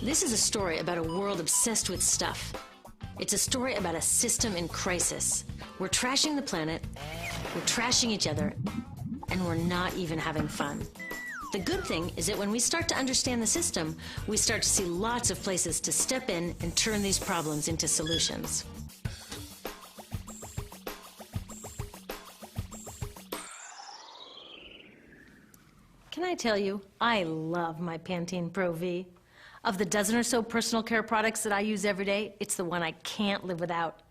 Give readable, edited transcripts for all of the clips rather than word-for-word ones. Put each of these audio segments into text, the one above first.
This is a story about a world obsessed with stuff. It's a story about a system in crisis. We're trashing the planet, we're trashing each other, and we're not even having fun. The good thing is that when we start to understand the system, we start to see lots of places to step in and turn these problems into solutions. Can I tell you, I love my Pantene Pro V. Of the dozen or so personal care products that I use every day, it's the one I can't live without.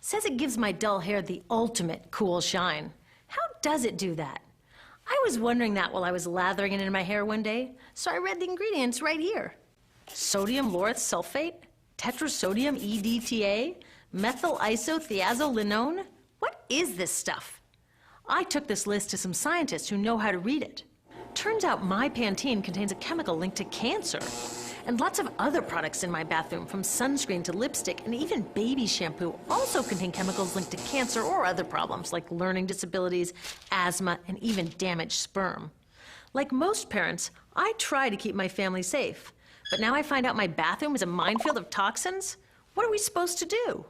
Says it gives my dull hair the ultimate cool shine. How does it do that? I was wondering that while I was lathering it in my hair one day, so I read the ingredients right here. Sodium lauryl sulfate, tetrasodium EDTA, methyl isothiazolinone. What is this stuff? I took this list to some scientists who know how to read it. Turns out my Pantene contains a chemical linked to cancer. And lots of other products in my bathroom, from sunscreen to lipstick and even baby shampoo, also contain chemicals linked to cancer or other problems like learning disabilities, asthma, and even damaged sperm. Like most parents, I try to keep my family safe. But now I find out my bathroom is a minefield of toxins? What are we supposed to do?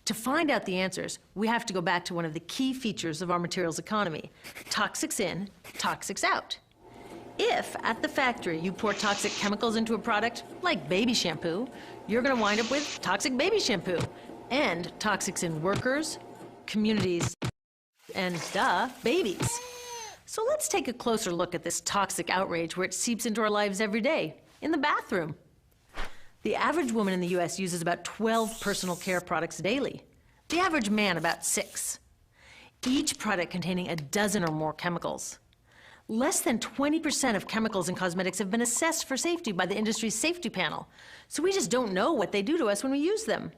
To find out the answers, we have to go back to one of the key features of our materials economy: toxics in, toxics out. If, at the factory, you pour toxic chemicals into a product, like baby shampoo, you're going to wind up with toxic baby shampoo, and toxics in workers, communities, and, babies. So let's take a closer look at this toxic outrage where it seeps into our lives every day, in the bathroom. The average woman in the U.S. uses about 12 personal care products daily. The average man, about 6. Each product containing a dozen or more chemicals. Less than 20% of chemicals in cosmetics have been assessed for safety by the industry's safety panel, so we just don't know what they do to us when we use them.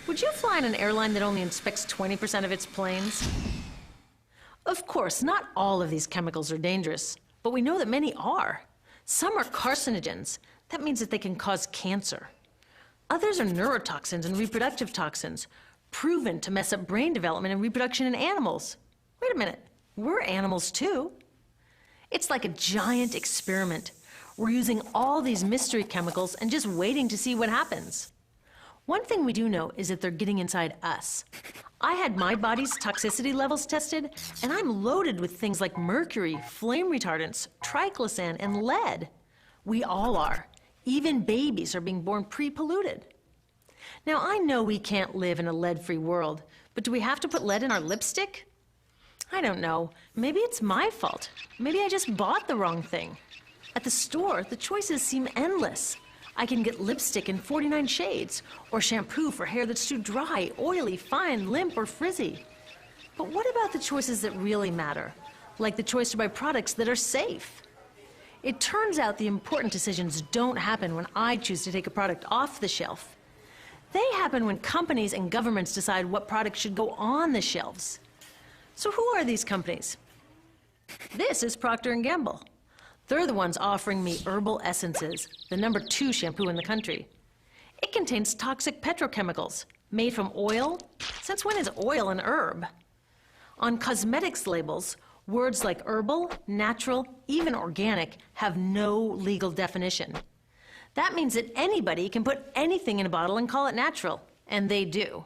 Would you fly on an airline that only inspects 20% of its planes? Of course, not all of these chemicals are dangerous, but we know that many are. Some are carcinogens. That means that they can cause cancer. Others are neurotoxins and reproductive toxins, proven to mess up brain development and reproduction in animals. Wait a minute, we're animals too. It's like a giant experiment. We're using all these mystery chemicals and just waiting to see what happens. One thing we do know is that they're getting inside us. I had my body's toxicity levels tested, and I'm loaded with things like mercury, flame retardants, triclosan, and lead. We all are. Even babies are being born pre-polluted. Now, I know we can't live in a lead-free world, but do we have to put lead in our lipstick? I don't know. Maybe it's my fault. Maybe I just bought the wrong thing. At the store, the choices seem endless. I can get lipstick in 49 shades, or shampoo for hair that's too dry, oily, fine, limp, or frizzy. But what about the choices that really matter? Like the choice to buy products that are safe? It turns out the important decisions don't happen when I choose to take a product off the shelf. They happen when companies and governments decide what products should go on the shelves. So who are these companies? This is Procter & Gamble. They're the ones offering me Herbal Essences, the #2 shampoo in the country. It contains toxic petrochemicals made from oil. Since when is oil an herb? On cosmetics labels, words like herbal, natural, even organic have no legal definition. That means that anybody can put anything in a bottle and call it natural, and they do.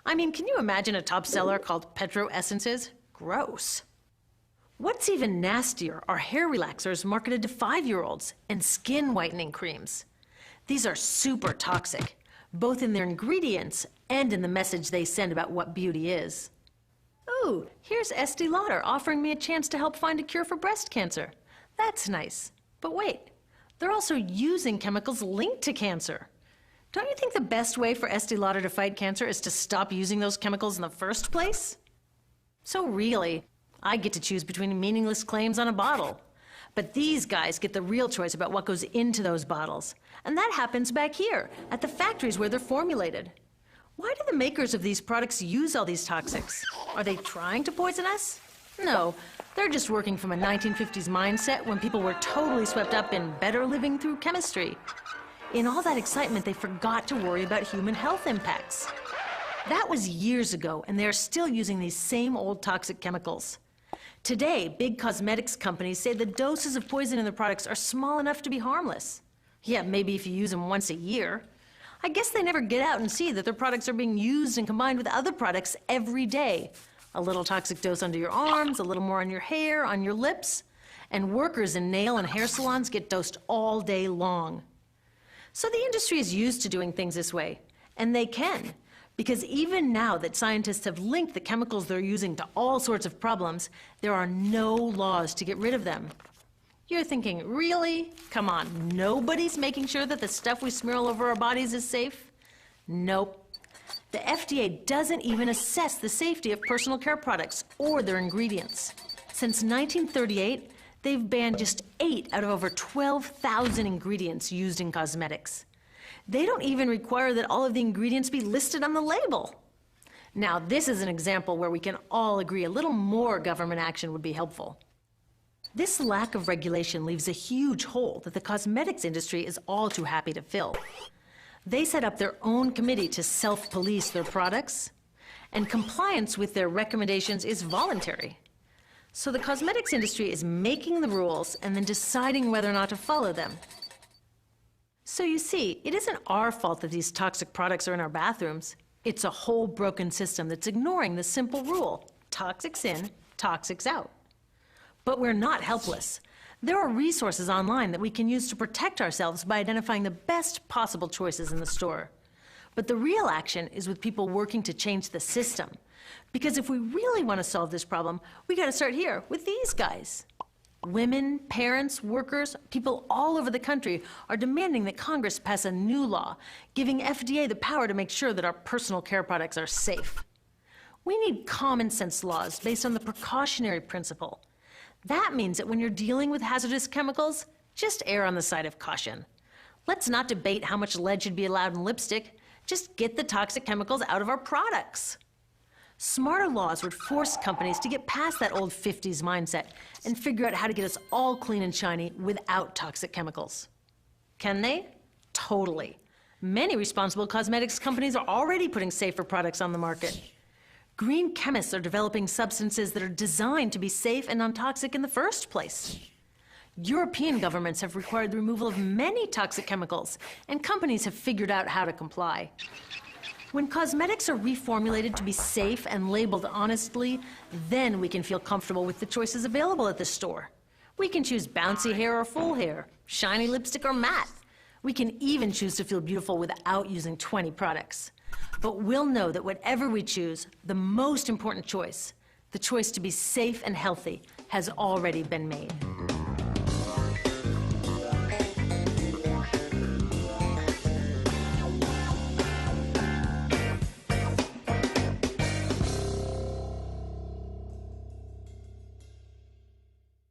I mean, can you imagine a top seller called Petro Essences? Gross. What's even nastier are hair relaxers marketed to 5-year-olds and skin whitening creams. These are super toxic, both in their ingredients and in the message they send about what beauty is. Ooh, here's Estee Lauder offering me a chance to help find a cure for breast cancer. That's nice. But wait, they're also using chemicals linked to cancer. Don't you think the best way for Estee Lauder to fight cancer is to stop using those chemicals in the first place? So really, I get to choose between meaningless claims on a bottle. But these guys get the real choice about what goes into those bottles. And that happens back here, at the factories where they're formulated. Why do the makers of these products use all these toxics? Are they trying to poison us? No, they're just working from a 1950s mindset when people were totally swept up in better living through chemistry. In all that excitement, they forgot to worry about human health impacts. That was years ago, and they're still using these same old toxic chemicals. Today, big cosmetics companies say the doses of poison in their products are small enough to be harmless. Yeah, maybe if you use them once a year. I guess they never get out and see that their products are being used and combined with other products every day. A little toxic dose under your arms, a little more on your hair, on your lips. And workers in nail and hair salons get dosed all day long. So the industry is used to doing things this way, and they can. Because even now that scientists have linked the chemicals they're using to all sorts of problems, there are no laws to get rid of them. You're thinking, really? Come on, nobody's making sure that the stuff we smear all over our bodies is safe? Nope. The FDA doesn't even assess the safety of personal care products or their ingredients. Since 1938, they've banned just 8 out of over 12,000 ingredients used in cosmetics. They don't even require that all of the ingredients be listed on the label. Now, this is an example where we can all agree a little more government action would be helpful. This lack of regulation leaves a huge hole that the cosmetics industry is all too happy to fill. They set up their own committee to self-police their products, and compliance with their recommendations is voluntary. So the cosmetics industry is making the rules and then deciding whether or not to follow them. So you see, it isn't our fault that these toxic products are in our bathrooms. It's a whole broken system that's ignoring the simple rule: toxics in, toxics out. But we're not helpless. There are resources online that we can use to protect ourselves by identifying the best possible choices in the store. But the real action is with people working to change the system. Because if we really want to solve this problem, we got to start here with these guys. Women, parents, workers, people all over the country are demanding that Congress pass a new law, giving FDA the power to make sure that our personal care products are safe. We need common sense laws based on the precautionary principle. That means that when you're dealing with hazardous chemicals, just err on the side of caution. Let's not debate how much lead should be allowed in lipstick. Just get the toxic chemicals out of our products. Smarter laws would force companies to get past that old 50s mindset and figure out how to get us all clean and shiny without toxic chemicals. Can they? Totally. Many responsible cosmetics companies are already putting safer products on the market. Green chemists are developing substances that are designed to be safe and non-toxic in the first place. European governments have required the removal of many toxic chemicals, and companies have figured out how to comply. When cosmetics are reformulated to be safe and labeled honestly, then we can feel comfortable with the choices available at the store. We can choose bouncy hair or full hair, shiny lipstick or matte. We can even choose to feel beautiful without using 20 products. But we'll know that whatever we choose, the most important choice, the choice to be safe and healthy, has already been made.